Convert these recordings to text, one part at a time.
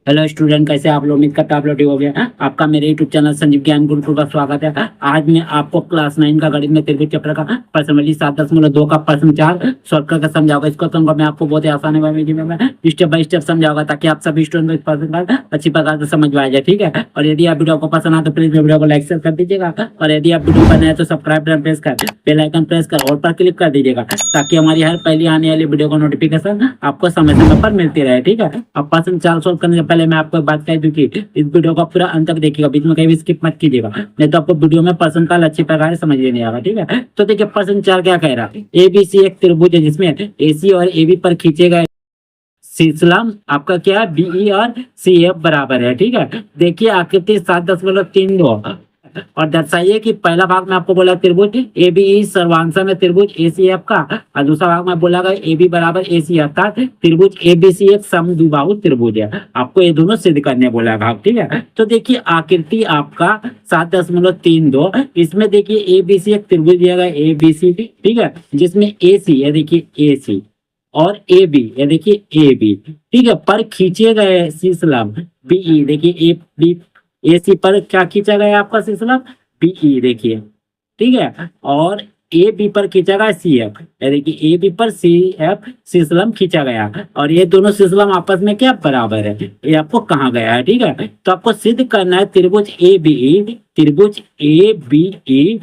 Hello student, कैसे आप लोग? उम्मीद करता आप लोग ठीक हो गया। आपका मेरे यूट्यूब चैनल संजीव ज्ञान गुरुकुल का स्वागत है। आज मैं आपको क्लास 9 का गणित में त्रिभुज चैप्टर का प्रश्न 7.2 का प्रश्न 4 सॉल्व करके समझाऊंगा। इसको समझा मैं आपको बहुत ही आसानी में स्टेप बाय स्टेप समझाऊंगा, ताकि आप सभी स्टूडेंट को इस प्रश्न का अच्छी प्रकार से समझ में आ जाए। ठीक है, और यदि आप वीडियो को पसंद आए तो प्लीज वीडियो को लाइक शेयर कर दीजिएगा, और यदि आप वीडियो पर नए हैं तो सब्सक्राइब बटन प्रेस कर बेल आइकन प्रेस कर और पर क्लिक कर दीजिएगा, ताकि हमारी हर पहली आने वाली वीडियो को नोटिफिकेशन आपको समय समय पर मिलती रहे। ठीक है, अब प्रश्न 4 सॉल्व करने से पहले मैं आपको एक बात कह दूं कि इस वीडियो को पूरा अंत तक देखिएगा, बीच में कहीं भी स्किप मत कीजिएगा, नहीं तो आपको वीडियो में प्रश्न का अच्छी प्रकार से समझ नहीं आएगा। ठीक है, तो देखिए प्रश्न 4 क्या कह रहा है। एबीसी एक त्रिभुज है जिसमें एसी और एबी पर खींचे गए शीर्षलंब आपका क्या है, बीई और सी एफ बराबर है। ठीक है, देखिए आकृति 7.32 और दर्शाइए कि पहला भाग में आपको बोला त्रिभुज ए बी ई सर्वांश में त्रिभुज ए सी एफ का, और दूसरा भाग में बोला गया ए बी बराबर ए सी, अर्थात त्रिभुज ए बी सी एक समद्विबाहु त्रिभुज है। आपको ये दोनों सिद्ध करने बोला भाग। ठीक है, तो देखिए आकृति आपका 7.32, इसमें देखिए ए बी सी एक त्रिभुज दिया गया ए बी सी। ठीक है, जिसमें ए सी है, देखिए ए सी और ए बी, ये देखिए ए बी। ठीक है, पर खींचे गए शीर्षलंब बीई, देखिए ए बी ए सी पर क्या खींचा गया आपका शीर्षलंब बीई, देखिए। ठीक है, और ए बी पर खींचा गया सी एफ, देखिए ए बी पर सी एफ शीर्षलंब खींचा गया, और ये दोनों शीर्षलंब आपस में क्या बराबर है, ये आपको कहा गया है। ठीक है, तो आपको सिद्ध करना है त्रिभुज ए बी ई, त्रिभुज ए बी ई,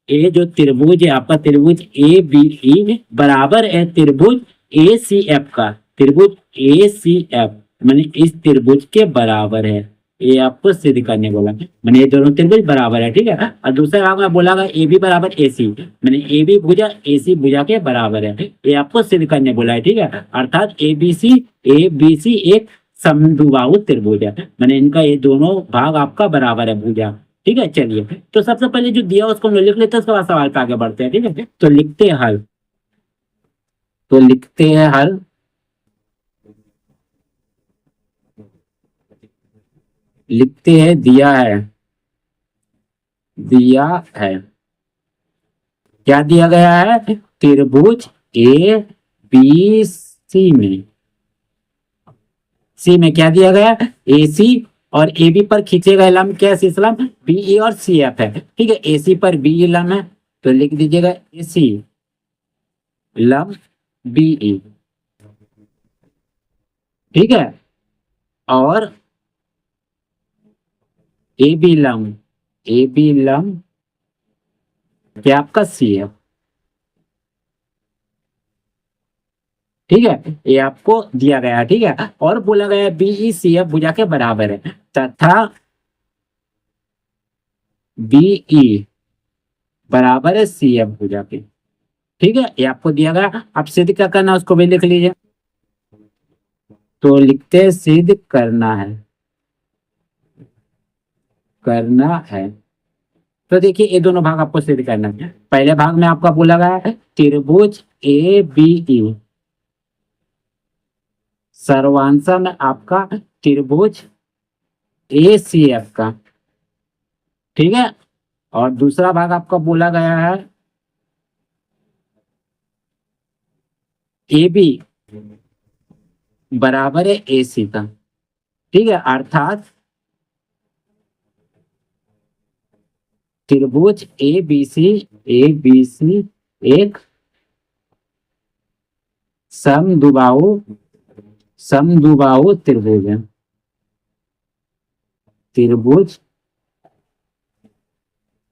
ये जो त्रिभुज है आपका त्रिभुज ए बी ई बराबर है त्रिभुज ए सी एफ का, त्रिभुज ए सी एफ मैंने इस त्रिभुज के बराबर है, ये आपको सिद्ध करने बोला, मैंने ये दोनों त्रिभुज बराबर है। ठीक है, और दूसरे भाग में बोला गया ए बी बराबर ए सी, मैंने ए बी भुजा ए सी भुजा के बराबर है, ये आपको सिद्ध करने बोला है। ठीक है, अर्थात ए बी सी एक समद्विबाहु त्रिभुज है, मैंने इनका ये दोनों भाग आपका बराबर है भुजा। ठीक है, चलिए तो सबसे पहले जो दिया उसको हम लिख लेते हैं, उसके बाद सवाल पे आगे बढ़ते हैं। ठीक है, तो लिखते हैं हल, तो लिखते हैं हल। लिखते हैं दिया है, दिया है क्या दिया गया है, त्रिभुज ए बी सी में क्या दिया गया, ए सी और ए बी पर खींचे गए लंब क्या शीर्षलंब बीई और सी एफ है। ठीक है, ए सी पर बी लंब है, तो लिख दीजिएगा ए सी लंब बीई। ठीक है, और ए बी लंब क्या आपका सी एफ। ठीक है, ये आपको दिया गया है। ठीक है, और बोला गया बीई सी एफ भुजा के बराबर है, तथा बीई बराबर है सी एफ भुजा के। ठीक है, ये आपको दिया गया, आप सिद्ध क्या करना उसको भी लिख लीजिए, तो लिखते सिद्ध करना है। तो देखिए ये दोनों भाग आपको सिद्ध करना है। पहले भाग में आपका बोला गया है त्रिभुज ए बी ई सर्वांश में आपका त्रिभुज ए सी एफ का। ठीक है, और दूसरा भाग आपका बोला गया है ए बी बराबर है ए सी का। ठीक है, अर्थात त्रिभुज ए बी सी एक समद्विबाहु त्रिभुज है, त्रिभुज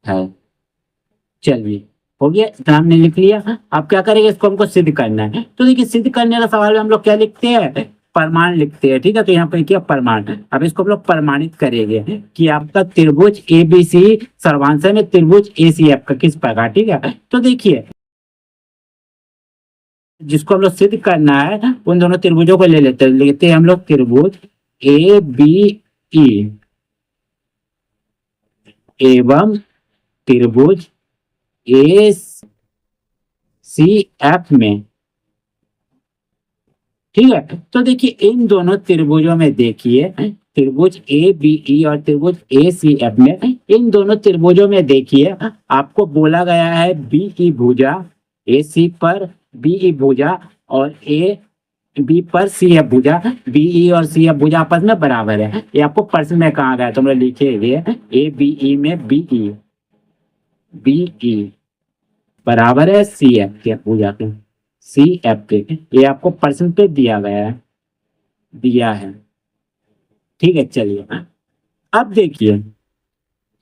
है। चलिए हो गया, इतना हमने लिख लिया। अब क्या करेंगे, इसको हमको सिद्ध करना है। तो देखिए सिद्ध करने का सवाल में हम लोग क्या लिखते हैं, प्रमाण लिखते हैं। ठीक है, तो यहाँ पे क्या प्रमाण, अब इसको हम लोग प्रमाणित करेंगे कि आपका त्रिभुज ए बी सी सर्वांश में त्रिभुज ए सी एफ का किस प्रकार। ठीक है, तो देखिए जिसको हम लोग सिद्ध करना है उन दोनों त्रिभुजों को लेते हैं हम लोग त्रिभुज ए बी ई एवं त्रिभुज ए सी एफ में। ठीक है, तो देखिए इन दोनों त्रिभुजों में देखिए त्रिभुज ए बी ई और त्रिभुज ए सी एफ में, इन दोनों त्रिभुजों में देखिए आपको बोला गया है बीई भुजा ए सी पर बीई भुजा और ए बी पर सी एफ भुजा, बीई और सी एफ भुजा आपस में बराबर है। ये आपको प्रश्न में कहा गया, तुम लोग लिखेंगे ए बीई में बीई, बीई बराबर है सी एफ के भुजा के, सी एफ के। ये आपको प्रश्न पे दिया गया है, दिया है। ठीक है, चलिए अब देखिए,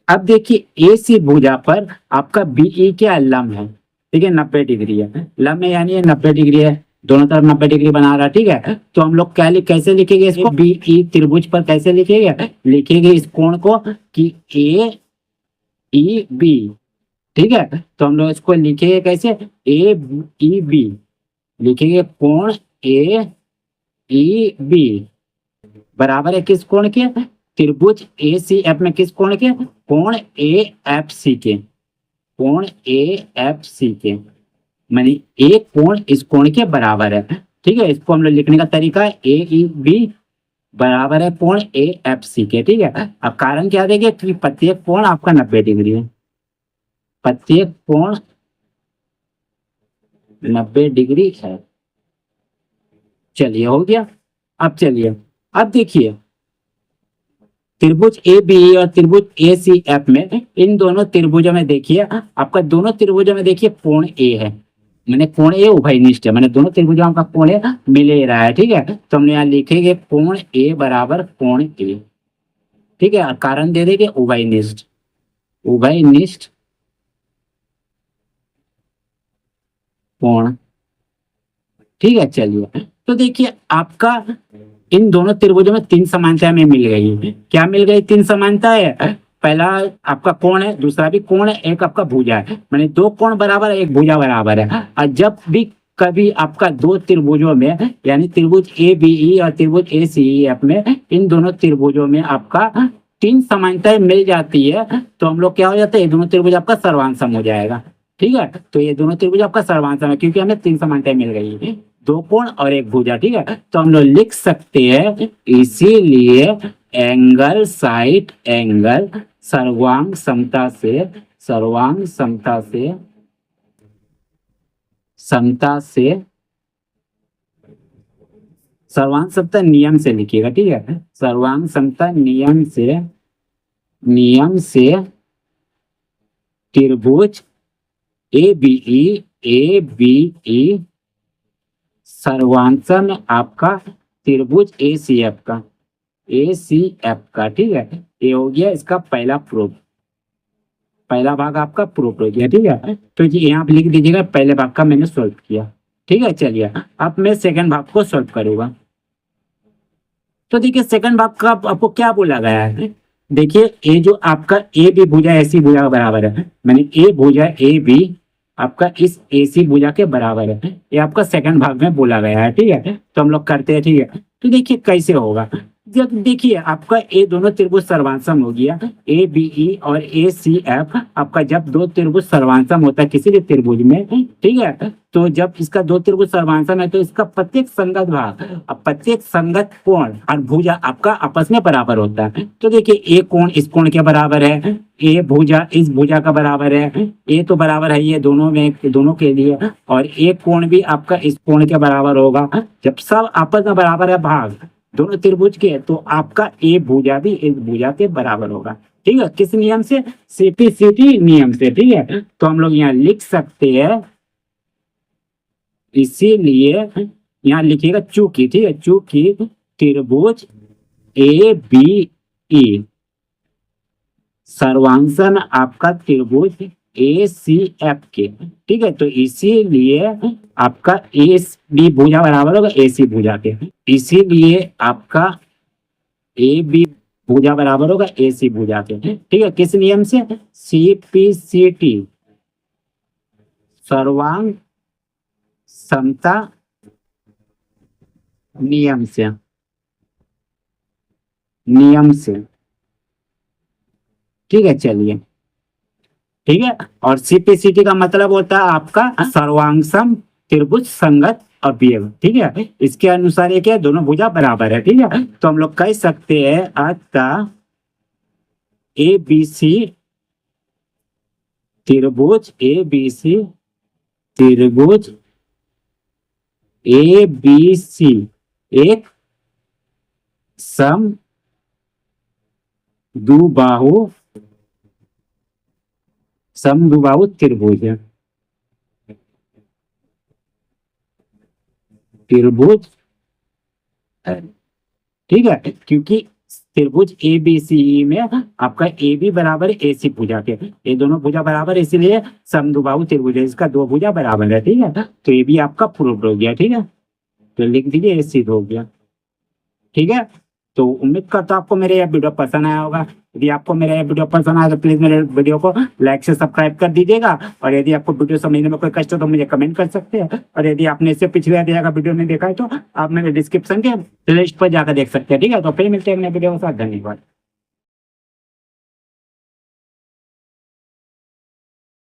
अब देखिए ए सी भुजा पर आपका बीई क्या लंब है, ठीक है, 90 डिग्री है। लंब है यानी ये 90 डिग्री है, दोनों तरफ 90 डिग्री बना रहा है। ठीक है, तो हम लोग क्या कैसे लिखेंगे इसको, बीई त्रिभुज पर कैसे लिखेंगे, लिखेंगे इस कोण को कि ए ई बी। ठीक है, तो हम लोग इसको लिखेंगे कैसे, ए ई बी, लिखेंगे कोण ए ई बी बराबर है किस कोण के, त्रिभुज ए सी एफ में किस कोण के, कोण ए एफ सी के, कोण ए एफ सी के, मानी एक कोण इस कोण के बराबर है। ठीक है, इसको हम लोग लिखने का तरीका है ए ई बी बराबर है कोण ए एफ सी के। ठीक है, अब कारण क्या देंगे कि प्रत्येक कोण आपका 90 डिग्री है, प्रत्येक कोण 90 डिग्री है। चलिए हो गया। अब चलिए, अब देखिए त्रिभुज ए बी और त्रिभुज ए सी एफ में, इन दोनों त्रिभुजों में देखिए, आपका दोनों त्रिभुजों में देखिए कोण ए है, मैंने कोण ए उभयनिष्ठ है, मैंने दोनों त्रिभुजों का कोण ए मिल ही रहा है। ठीक है, तो हमने यहाँ लिखेंगे कोण ए बराबर कोण ए। ठीक है, कारण दे देंगे उभयनिष्ठ, उभयनिष्ठ कोण। ठीक है, चलिए तो देखिए आपका इन दोनों त्रिभुजों में 3 समानताएं में मिल गई। क्या मिल गई, 3 समानताएं, पहला आपका कोण है, दूसरा भी कोण है, एक आपका भुजा है, माने 2 कोण बराबर है, 1 भुजा बराबर है। और जब भी कभी आपका 2 त्रिभुजों में यानी त्रिभुज ए बी और त्रिभुज ए सी एफ में, इन दोनों त्रिभुजों में आपका 3 समानताएं मिल जाती है, तो हम लोग क्या हो जाता है, ये दोनों त्रिभुज आपका सर्वांग सम हो जाएगा। ठीक है, तो ये दोनों त्रिभुज आपका सर्वांग सम है क्योंकि हमें 3 समानताएं मिल गई, 2 कोण और 1 भुजा। ठीक है, तो हम लोग लिख सकते हैं इसीलिए एंगल साइड एंगल सर्वांग समता से, सर्वांग समता से, समता से, सर्वांग समता नियम से लिखिएगा। ठीक है, सर्वांग समता नियम से, नियम से त्रिभुज ए बी ई सर्वांशम आपका त्रिभुज ए सी एफ का, ए सी एफ का। ठीक है, ये हो गया इसका पहला प्रूफ, पहला भाग आपका प्रूफ हो गया। ठीक है, तो जी यहाँ पे लिख दीजिएगा पहले भाग का मैंने सॉल्व किया। ठीक है, चलिए अब मैं सेकंड भाग को सॉल्व करूंगा। तो देखिए सेकंड भाग का आपको क्या बोला गया है, देखिए ये जो आपका ए बी भुजा ऐसी भुजा का बराबर है, मैंने ए भुजा ए बी आपका इस एसी भुजा के बराबर है, ये आपका सेकंड भाग में बोला गया है। ठीक है, तो हम लोग करते हैं। ठीक है, तो देखिए कैसे होगा, जब देखिए आपका ए दोनों त्रिभुज सर्वांसम हो गया, ए बी और ए सी एफ आपका जब 2 त्रिभुज सर्वांसम होता है किसी भी त्रिभुज में, ठीक है, तो जब इसका 2 त्रिभुज सर्वांसम है तो इसका प्रत्येक संगत भाग, अब प्रत्येक संगत कोण और भुजा आपका आपस में बराबर होता है। तो देखिए ए कोण इस कोण के बराबर है, ए भुजा इस भुजा का बराबर है, ए तो बराबर है ये दोनों में, दोनों के लिए, और एक कोण भी आपका इस कोण के बराबर होगा। जब सब आपस में बराबर है भाग दोनों त्रिभुज के, तो आपका ए भुजा भी इस भुजा के बराबर होगा। ठीक है, किस नियम से, सीपीसीटी नियम से। ठीक है, तो हम लोग यहाँ लिख सकते हैं, इसीलिए यहाँ लिखिएगा चूंकि, ठीक है, चूंकि त्रिभुज ए बी ई सर्वांशन आपका त्रिभुज ए सी एफ के। ठीक है, तो इसीलिए आपका ए बी भुजा बराबर होगा ए सी भुजा के, इसीलिए आपका ए बी भुजा बराबर होगा ए सी भुजा के। ठीक है, किस नियम से, सीपीसीटी सर्वांग समता नियम से, नियम से। ठीक है, चलिए, ठीक है, और सीपीसीटी का मतलब होता है आपका सर्वांगसम त्रिभुज संगत अवयव। ठीक है, इसके अनुसार ये क्या है, दोनों भुजा बराबर है। ठीक है, तो हम लोग कह सकते हैं अतः ए बी सी त्रिभुज ए बी सी त्रिभुज ए बी सी एक समद्विबाहु त्रिभुज है। त्रिभुज है, ठीक है, क्योंकि त्रिभुज ए बी सी में आपका ए बी बराबर ए सी भुजा के, ये दोनों भुजा बराबर है, इसीलिए समद्विबाहु त्रिभुज है, इसका दो भुजा बराबर है, ठीक है। तो ये भी आपका प्रूफ हो गया, ठीक है, तो लिख दीजिए ये सिद्ध हो गया, ठीक है। तो उम्मीद करता हूं आपको मेरे यह वीडियो पसंद आया होगा। यदि आपको मेरा यह वीडियो पसंद आया तो प्लीज मेरे वीडियो को लाइक से सब्सक्राइब कर दीजिएगा, और यदि आपको वीडियो समझने में कोई कष्ट हो तो मुझे कमेंट कर सकते हैं, और यदि आपने इससे पिछले दिया वीडियो नहीं देखा है तो आप मेरे डिस्क्रिप्शन के लिस्ट पर जाकर देख सकते हैं, ठीक है। तो फिर मिलते हैं अगले वीडियो के साथ, धन्यवाद।